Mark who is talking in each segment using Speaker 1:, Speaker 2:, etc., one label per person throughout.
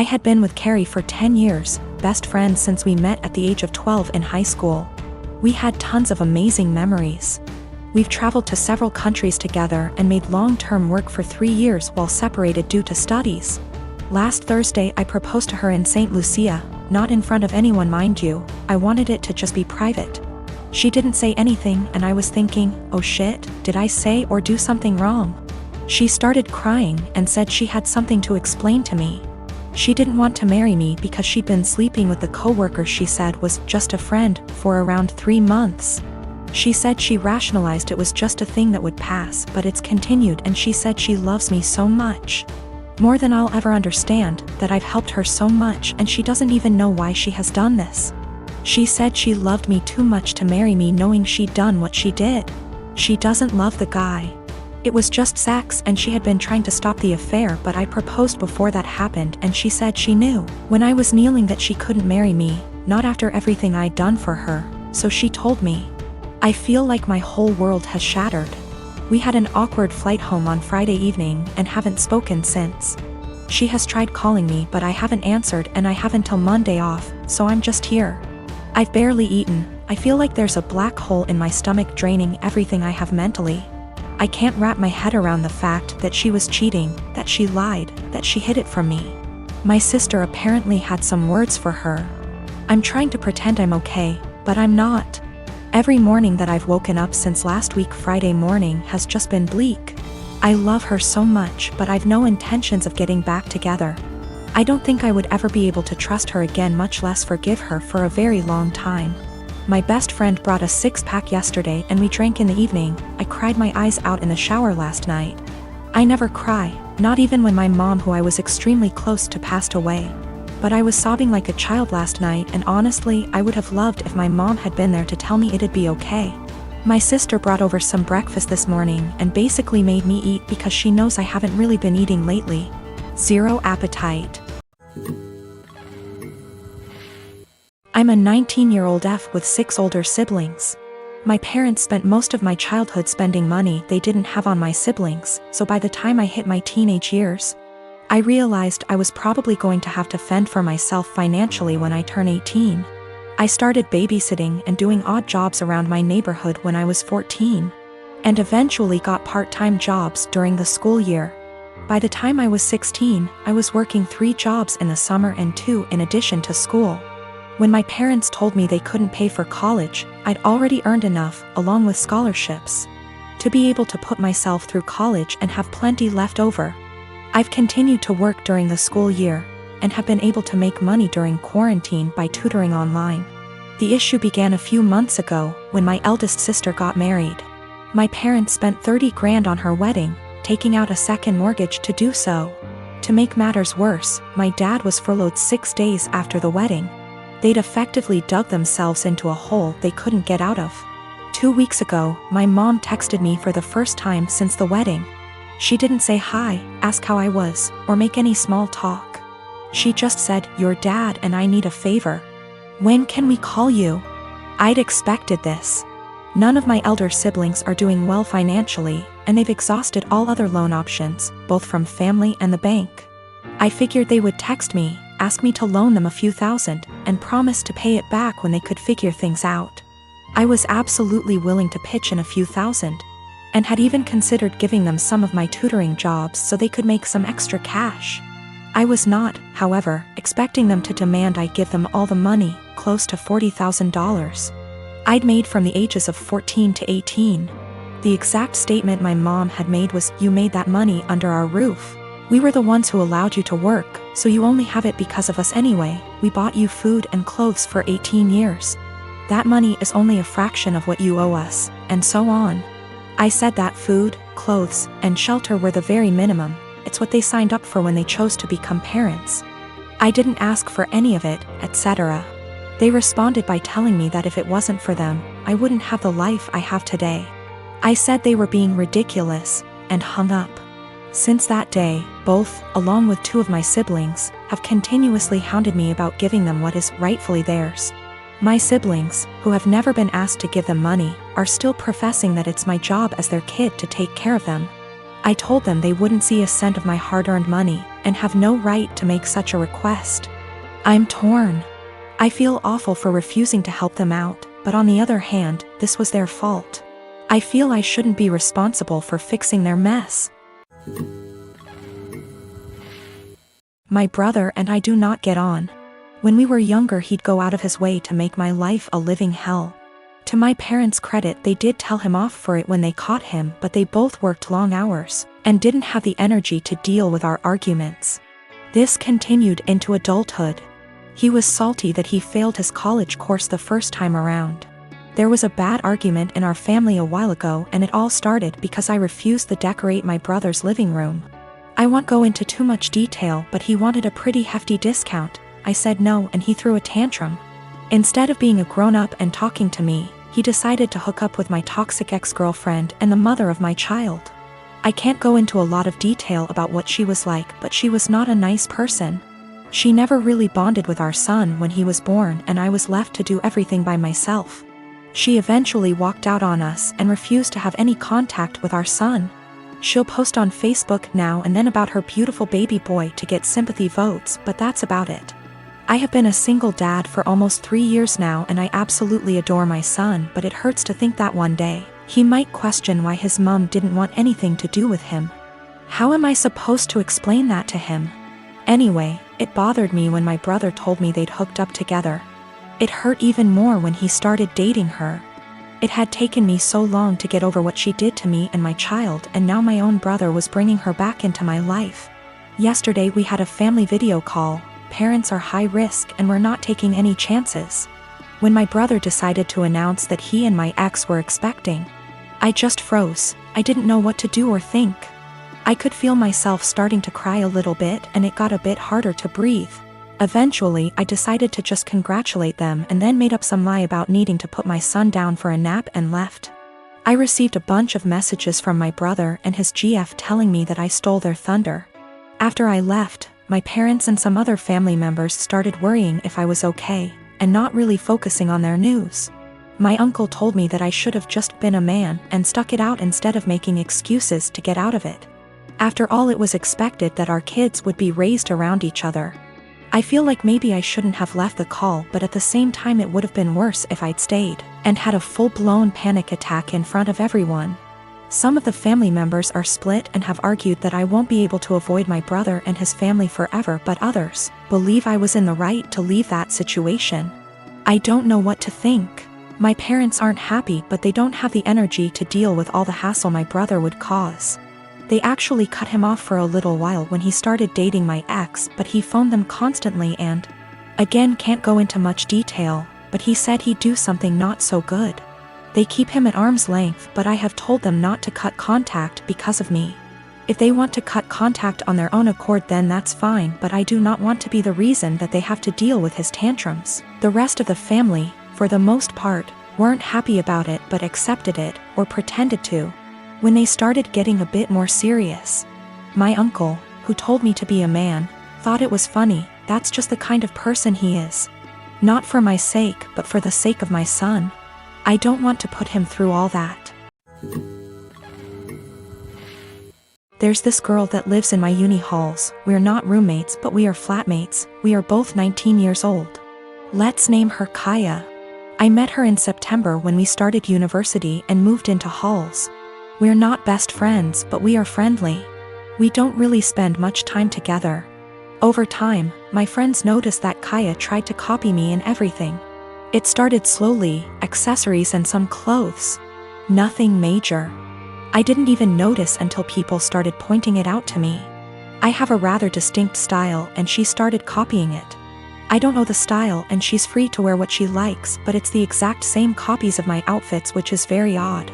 Speaker 1: I had been with Carrie for 10 years, best friends since we met at the age of 12 in high school. We had tons of amazing memories. We've traveled to several countries together and made long-term work for 3 years while separated due to studies. Last Thursday I proposed to her in St. Lucia, not in front of anyone mind you, I wanted it to just be private. She didn't say anything and I was thinking, oh shit, did I say or do something wrong? She started crying and said she had something to explain to me. She didn't want to marry me because she'd been sleeping with the coworker she said was just a friend for around 3 months. She said she rationalized it was just a thing that would pass, but it's continued, and she said she loves me so much. More than I'll ever understand, that I've helped her so much and she doesn't even know why she has done this. She said she loved me too much to marry me knowing she'd done what she did. She doesn't love the guy. It was just sex and she had been trying to stop the affair, but I proposed before that happened and she said she knew when I was kneeling that she couldn't marry me, not after everything I'd done for her, so she told me. I feel like my whole world has shattered. We had an awkward flight home on Friday evening and haven't spoken since. She has tried calling me but I haven't answered and I have until Monday off, so I'm just here. I've barely eaten, I feel like there's a black hole in my stomach draining everything I have mentally. I can't wrap my head around the fact that she was cheating, that she lied, that she hid it from me. My sister apparently had some words for her. I'm trying to pretend I'm okay, but I'm not. Every morning that I've woken up since last week Friday morning has just been bleak. I love her so much but I've no intentions of getting back together. I don't think I would ever be able to trust her again, much less forgive her, for a very long time. My best friend brought a 6-pack yesterday and we drank in the evening. I cried my eyes out in the shower last night. I never cry, not even when my mom, who I was extremely close to, passed away. But I was sobbing like a child last night, and honestly I would have loved if my mom had been there to tell me it'd be okay. My sister brought over some breakfast this morning and basically made me eat because she knows I haven't really been eating lately. Zero appetite. I'm a 19-year-old F with 6 older siblings. My parents spent most of my childhood spending money they didn't have on my siblings, so by the time I hit my teenage years, I realized I was probably going to have to fend for myself financially when I turn 18. I started babysitting and doing odd jobs around my neighborhood when I was 14, and eventually got part-time jobs during the school year. By the time I was 16, I was working 3 jobs in the summer and 2 in addition to school. When my parents told me they couldn't pay for college, I'd already earned enough, along with scholarships, to be able to put myself through college and have plenty left over. I've continued to work during the school year, and have been able to make money during quarantine by tutoring online. The issue began a few months ago, when my eldest sister got married. My parents spent 30 grand on her wedding, taking out a second mortgage to do so. To make matters worse, my dad was furloughed 6 days after the wedding. They'd effectively dug themselves into a hole they couldn't get out of. 2 weeks ago, my mom texted me for the first time since the wedding. She didn't say hi, ask how I was, or make any small talk. She just said, "Your dad and I need a favor. When can we call you?" I'd expected this. None of my elder siblings are doing well financially, and they've exhausted all other loan options, both from family and the bank. I figured they would text me, ask me to loan them a few thousand, and promise to pay it back when they could figure things out. I was absolutely willing to pitch in a few thousand, and had even considered giving them some of my tutoring jobs so they could make some extra cash. I was not, however, expecting them to demand I give them all the money, close to $40,000, I'd made from the ages of 14 to 18. The exact statement my mom had made was, "You made that money under our roof. We were the ones who allowed you to work, so you only have it because of us anyway. We bought you food and clothes for 18 years. That money is only a fraction of what you owe us," and so on. I said that food, clothes, and shelter were the very minimum. It's what they signed up for when they chose to become parents. I didn't ask for any of it, etc. They responded by telling me that if it wasn't for them, I wouldn't have the life I have today. I said they were being ridiculous, and hung up. Since that day, both, along with 2 of my siblings, have continuously hounded me about giving them what is rightfully theirs. My siblings, who have never been asked to give them money, are still professing that it's my job as their kid to take care of them. I told them they wouldn't see a cent of my hard-earned money and have no right to make such a request. I'm torn. I feel awful for refusing to help them out, but on the other hand, this was their fault. I feel I shouldn't be responsible for fixing their mess. My brother and I do not get on. When we were younger, he'd go out of his way to make my life a living hell. To my parents' credit, they did tell him off for it when they caught him, but they both worked long hours and didn't have the energy to deal with our arguments. This continued into adulthood. He was salty that he failed his college course the first time around. There was a bad argument in our family a while ago, and it all started because I refused to decorate my brother's living room. I won't go into too much detail, but he wanted a pretty hefty discount. I said no, and he threw a tantrum. Instead of being a grown-up and talking to me, he decided to hook up with my toxic ex-girlfriend and the mother of my child. I can't go into a lot of detail about what she was like, but she was not a nice person. She never really bonded with our son when he was born, and I was left to do everything by myself. She eventually walked out on us and refused to have any contact with our son. She'll post on Facebook now and then about her beautiful baby boy to get sympathy votes, but that's about it. I have been a single dad for almost 3 years now, and I absolutely adore my son, but it hurts to think that one day he might question why his mom didn't want anything to do with him. How am I supposed to explain that to him? Anyway, it bothered me when my brother told me they'd hooked up together. It hurt even more when he started dating her. It had taken me so long to get over what she did to me and my child, and now my own brother was bringing her back into my life. Yesterday we had a family video call. Parents are high risk and we're not taking any chances. When my brother decided to announce that he and my ex were expecting, I just froze. I didn't know what to do or think. I could feel myself starting to cry a little bit, and it got a bit harder to breathe. Eventually, I decided to just congratulate them and then made up some lie about needing to put my son down for a nap and left. I received a bunch of messages from my brother and his GF telling me that I stole their thunder. After I left, my parents and some other family members started worrying if I was okay, and not really focusing on their news. My uncle told me that I should have just been a man and stuck it out instead of making excuses to get out of it. After all, it was expected that our kids would be raised around each other. I feel like maybe I shouldn't have left the call, but at the same time it would have been worse if I'd stayed and had a full-blown panic attack in front of everyone. Some of the family members are split and have argued that I won't be able to avoid my brother and his family forever, but others believe I was in the right to leave that situation. I don't know what to think. My parents aren't happy, but they don't have the energy to deal with all the hassle my brother would cause. They actually cut him off for a little while when he started dating my ex, but he phoned them constantly and, again, can't go into much detail, but he said he'd do something not so good. They keep him at arm's length, but I have told them not to cut contact because of me. If they want to cut contact on their own accord, then that's fine, but I do not want to be the reason that they have to deal with his tantrums. The rest of the family, for the most part, weren't happy about it but accepted it, or pretended to, when they started getting a bit more serious. My uncle, who told me to be a man, thought it was funny. That's just the kind of person he is. Not for my sake, but for the sake of my son. I don't want to put him through all that. There's this girl that lives in my uni halls. We're not roommates, but we are flatmates. We are both 19 years old. Let's name her Kaya. I met her in September when we started university and moved into halls. We're not best friends, but we are friendly. We don't really spend much time together. Over time, my friends noticed that Kaya tried to copy me in everything. It started slowly, accessories and some clothes. Nothing major. I didn't even notice until people started pointing it out to me. I have a rather distinct style and she started copying it. I don't know the style and she's free to wear what she likes, but it's the exact same copies of my outfits, which is very odd.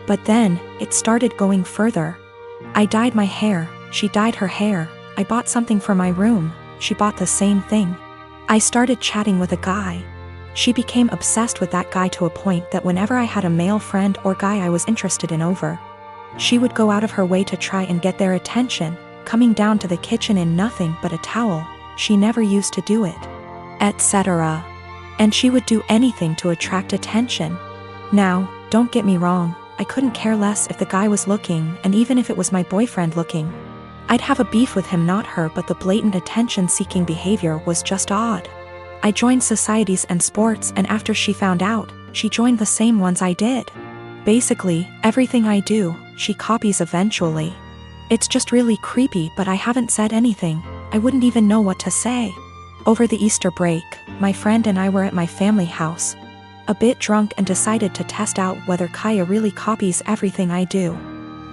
Speaker 1: But then, it started going further. I dyed my hair, she dyed her hair. I bought something for my room, she bought the same thing. I started chatting with a guy. She became obsessed with that guy to a point that whenever I had a male friend or guy I was interested in over, she would go out of her way to try and get their attention, coming down to the kitchen in nothing but a towel. She never used to do it, etc. And she would do anything to attract attention. Now, don't get me wrong, I couldn't care less if the guy was looking, and even if it was my boyfriend looking. I'd have a beef with him, not her, but the blatant attention-seeking behavior was just odd. I joined societies and sports, and after she found out, she joined the same ones I did. Basically, everything I do, she copies eventually. It's just really creepy, but I haven't said anything. I wouldn't even know what to say. Over the Easter break, my friend and I were at my family house, a bit drunk, and decided to test out whether Kaya really copies everything I do.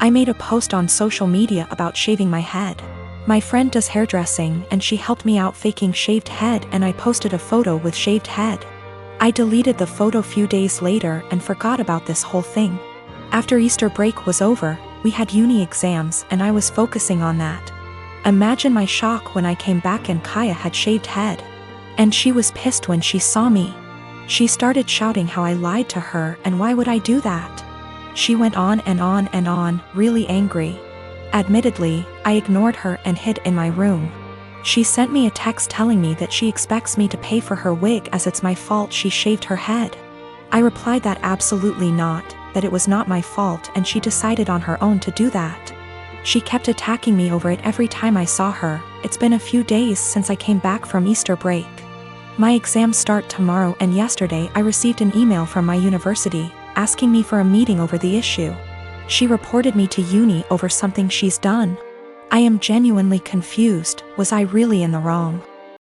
Speaker 1: I made a post on social media about shaving my head. My friend does hairdressing, and she helped me out faking shaved head, and I posted a photo with shaved head. I deleted the photo a few days later and forgot about this whole thing. After Easter break was over, we had uni exams and I was focusing on that. Imagine my shock when I came back and Kaya had shaved head. And she was pissed when she saw me. She started shouting how I lied to her and why would I do that. She went on and on and on, really angry. Admittedly, I ignored her and hid in my room. She sent me a text telling me that she expects me to pay for her wig as it's my fault she shaved her head. I replied that absolutely not, that it was not my fault and she decided on her own to do that. She kept attacking me over it every time I saw her. It's been a few days since I came back from Easter break. My exams start tomorrow, and yesterday I received an email from my university asking me for a meeting over the issue. She reported me to uni over something she's done. I am genuinely confused. Was I really in the wrong?